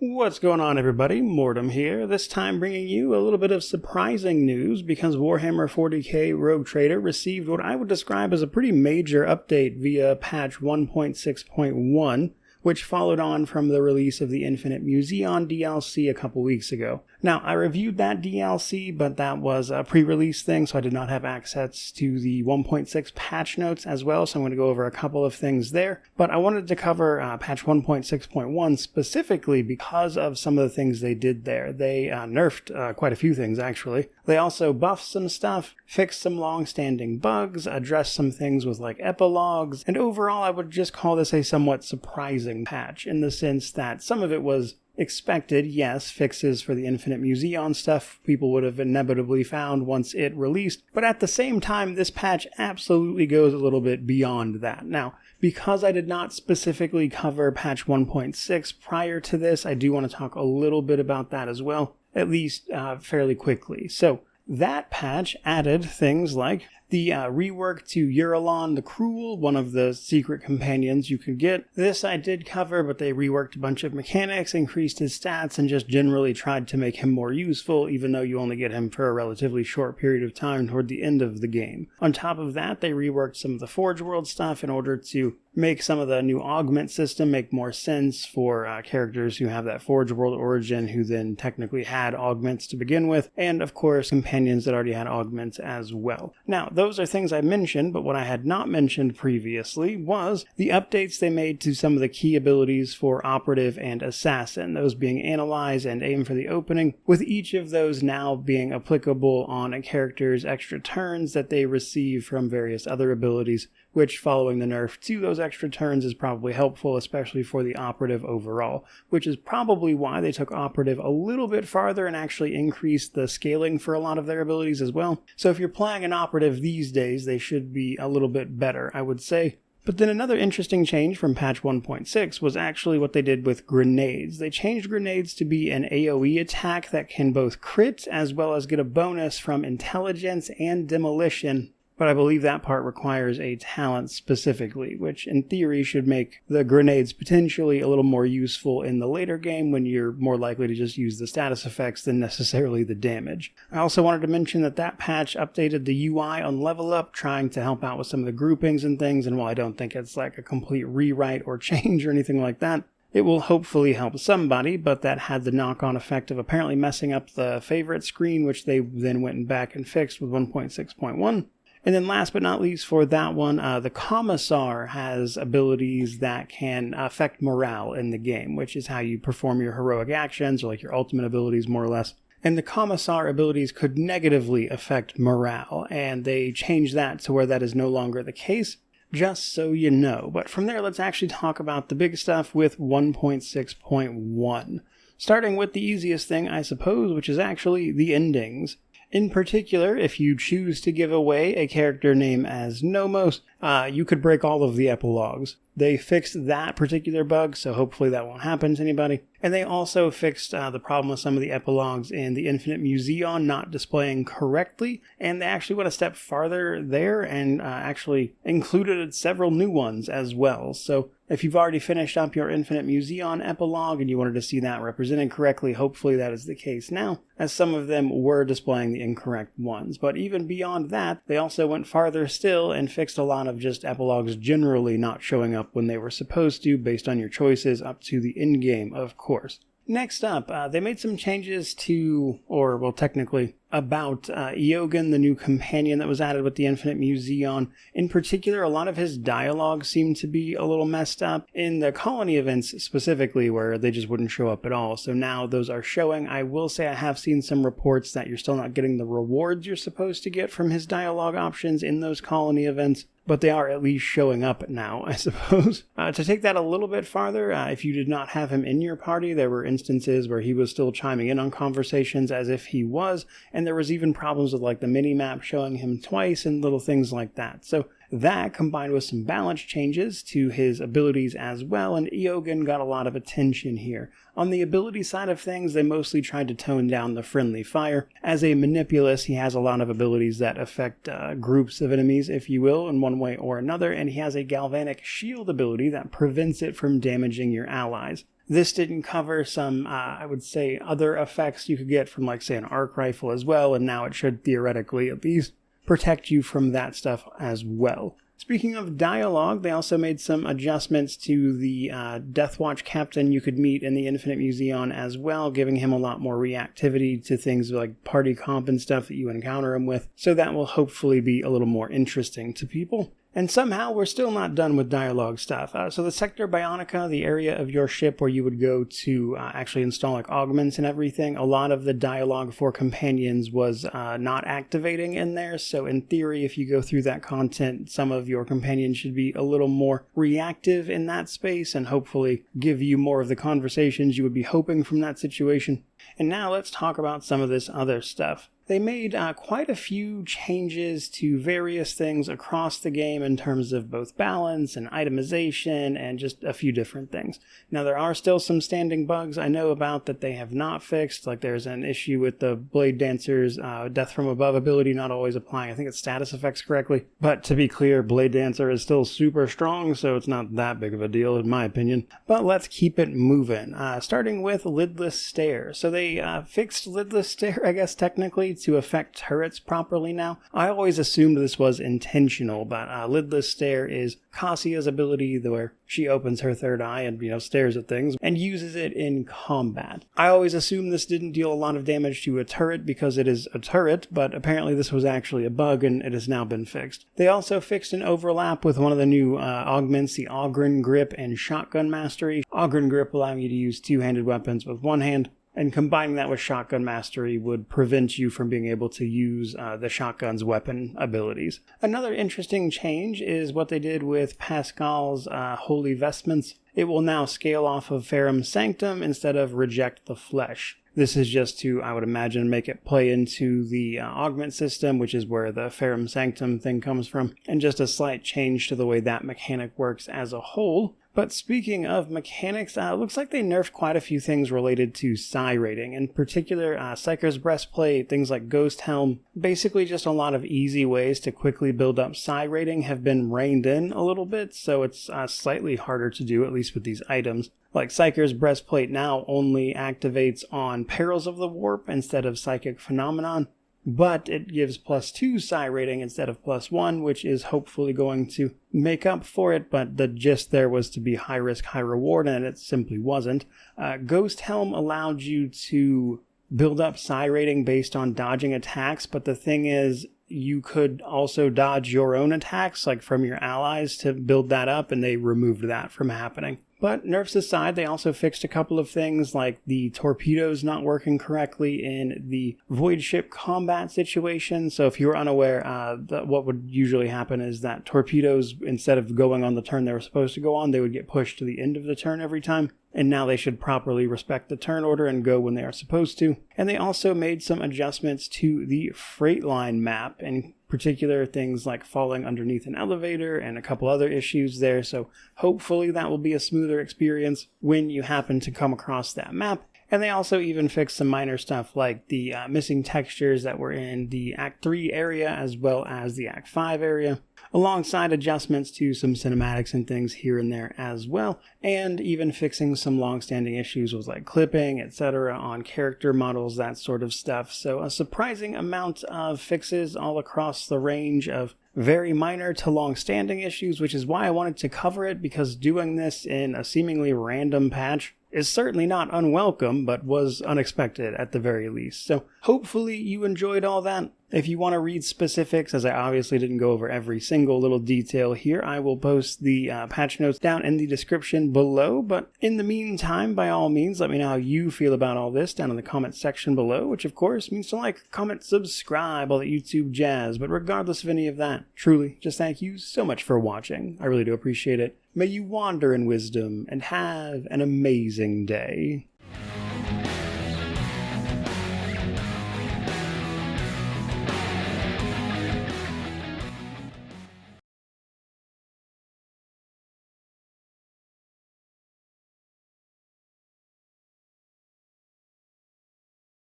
What's going on, everybody? Mortem here, this time bringing you a little bit of surprising news because Warhammer 40k Rogue Trader received what I would describe as a pretty major update via patch 1.6.1, which followed on from the release of the Infinite Museon DLC a couple weeks ago. Now, I reviewed that DLC, but that was a pre-release thing, so I did not have access to the 1.6 patch notes as well, so I'm going to go over a couple of things there. But I wanted to cover patch 1.6.1 specifically because of some of the things they did there. They nerfed quite a few things, actually. They also buffed some stuff, fixed some long-standing bugs, addressed some things with like epilogues, and overall I would just call this a somewhat surprising patch in the sense that some of it was expected, yes, fixes for the Infinite Museon stuff people would have inevitably found once it released, but at the same time, this patch absolutely goes a little bit beyond that. Now, because I did not specifically cover patch 1.6 prior to this, I do want to talk a little bit about that as well, at least fairly quickly. So, that patch added things like the rework to Eurolon the Cruel, one of the secret companions you could get. This I did cover, but they reworked a bunch of mechanics, increased his stats, and just generally tried to make him more useful, even though you only get him for a relatively short period of time toward the end of the game. On top of that, they reworked some of the Forge World stuff in order to make some of the new augment system make more sense for characters who have that Forge World origin who then technically had augments to begin with, and of course companions that already had augments as well. Now, those are things I mentioned, but what I had not mentioned previously was the updates they made to some of the key abilities for Operative and Assassin, those being Analyze and Aim for the Opening, with each of those now being applicable on a character's extra turns that they receive from various other abilities, which following the nerf to those extra turns is probably helpful, especially for the Operative overall, which is probably why they took Operative a little bit farther and actually increased the scaling for a lot of their abilities as well. So if you're playing an Operative these days, they should be a little bit better, I would say. But then another interesting change from patch 1.6 was actually what they did with grenades. They changed grenades to be an AoE attack that can both crit as well as get a bonus from intelligence and demolition. But I believe that part requires a talent specifically, which in theory should make the grenades potentially a little more useful in the later game when you're more likely to just use the status effects than necessarily the damage. I also wanted to mention that that patch updated the UI on Level Up, trying to help out with some of the groupings and things, and while I don't think it's like a complete rewrite or change or anything like that, it will hopefully help somebody, but that had the knock-on effect of apparently messing up the favorite screen, which they then went back and fixed with 1.6.1. And then last but not least for that one, the Commissar has abilities that can affect morale in the game, which is how you perform your heroic actions, or like your ultimate abilities more or less. And the Commissar abilities could negatively affect morale, and they changed that to where that is no longer the case, just so you know. But from there, let's actually talk about the big stuff with 1.6.1. Starting with the easiest thing, I suppose, which is actually the endings. In particular, if you choose to give away a character name as Nomos, you could break all of the epilogues. They fixed that particular bug, so hopefully that won't happen to anybody. And they also fixed the problem with some of the epilogues in the Infinite Museon not displaying correctly, and they actually went a step farther there and actually included several new ones as well. So if you've already finished up your Infinite Museon epilogue and you wanted to see that represented correctly, hopefully that is the case now, as some of them were displaying the incorrect ones. But even beyond that, they also went farther still and fixed a lot of just epilogues generally not showing up when they were supposed to based on your choices up to the end game, of course. Next up, they made some changes to, or well technically, about Eogan, the new companion that was added with the Infinite Museon. In particular, a lot of his dialogue seemed to be a little messed up in the colony events specifically, where they just wouldn't show up at all. So now those are showing. I will say I have seen some reports that you're still not getting the rewards you're supposed to get from his dialogue options in those colony events, but they are at least showing up now, I suppose. To take that a little bit farther, if you did not have him in your party, there were instances where he was still chiming in on conversations as if he was, and there was even problems with like the mini-map showing him twice and little things like that. So that, combined with some balance changes to his abilities as well, and Eogan got a lot of attention here. On the ability side of things, they mostly tried to tone down the friendly fire. As a Manipulus, he has a lot of abilities that affect groups of enemies, if you will, in one way or another, and he has a Galvanic Shield ability that prevents it from damaging your allies. This didn't cover some, I would say, other effects you could get from, like, say, an arc rifle as well, and now it should theoretically at least protect you from that stuff as well. Speaking of dialogue, they also made some adjustments to the Deathwatch captain you could meet in the Infinite Museum as well, giving him a lot more reactivity to things like party comp and stuff that you encounter him with, so that will hopefully be a little more interesting to people. And somehow we're still not done with dialogue stuff. So the Sector Bionica, the area of your ship where you would go to actually install like augments and everything, a lot of the dialogue for companions was not activating in there. So in theory, if you go through that content, some of your companions should be a little more reactive in that space and hopefully give you more of the conversations you would be hoping from that situation. And now let's talk about some of this other stuff. They made quite a few changes to various things across the game in terms of both balance and itemization and just a few different things. Now, there are still some standing bugs I know about that they have not fixed, like there's an issue with the Blade Dancer's Death from Above ability not always applying, I think it's status effects correctly. But to be clear, Blade Dancer is still super strong, so it's not that big of a deal in my opinion. But let's keep it moving, starting with Lidless Stare. So they fixed Lidless Stare, I guess technically, to affect turrets properly now. I always assumed this was intentional, but Lidless Stare is Kassia's ability where she opens her third eye and, stares at things and uses it in combat. I always assumed this didn't deal a lot of damage to a turret because it is a turret, but apparently this was actually a bug and it has now been fixed. They also fixed an overlap with one of the new augments, the Ogryn Grip and Shotgun Mastery. Ogryn Grip allowing you to use two-handed weapons with one hand, and combining that with Shotgun Mastery would prevent you from being able to use the shotgun's weapon abilities. Another interesting change is what they did with Pascal's Holy Vestments. It will now scale off of Ferrum Sanctum instead of Reject the Flesh. This is just to, I would imagine, make it play into the augment system, which is where the Ferrum Sanctum thing comes from, and just a slight change to the way that mechanic works as a whole. But speaking of mechanics, it looks like they nerfed quite a few things related to psi rating. In particular, Psyker's Breastplate, things like Ghost Helm, basically just a lot of easy ways to quickly build up psi rating have been reined in a little bit, so it's slightly harder to do, at least with these items. Like Psyker's Breastplate now only activates on Perils of the Warp instead of Psychic Phenomenon, but it gives +2 psi rating instead of +1, which is hopefully going to make up for it, but the gist there was to be high risk, high reward, and it simply wasn't. Ghost Helm allowed you to build up psi rating based on dodging attacks, but the thing is, you could also dodge your own attacks, like from your allies, to build that up, and they removed that from happening. But nerfs aside, they also fixed a couple of things like the torpedoes not working correctly in the void ship combat situation. So if you were unaware, what would usually happen is that torpedoes, instead of going on the turn they were supposed to go on, they would get pushed to the end of the turn every time. And now they should properly respect the turn order and go when they are supposed to. And they also made some adjustments to the freight line map, in particular things like falling underneath an elevator and a couple other issues there. So hopefully that will be a smoother experience when you happen to come across that map. And they also even fixed some minor stuff like the missing textures that were in the Act 3 area as well as the Act 5 area, alongside adjustments to some cinematics and things here and there as well, and even fixing some long-standing issues with like clipping, etc. on character models, that sort of stuff. So a surprising amount of fixes all across the range of very minor to long-standing issues, which is why I wanted to cover it, because doing this in a seemingly random patch is certainly not unwelcome, but was unexpected at the very least. So hopefully you enjoyed all that. If you want to read specifics, as I obviously didn't go over every single little detail here, I will post the patch notes down in the description below. But in the meantime, by all means, let me know how you feel about all this down in the comment section below, which of course means to like, comment, subscribe, all that YouTube jazz. But regardless of any of that, truly, just thank you so much for watching. I really do appreciate it. May you wander in wisdom and have an amazing day.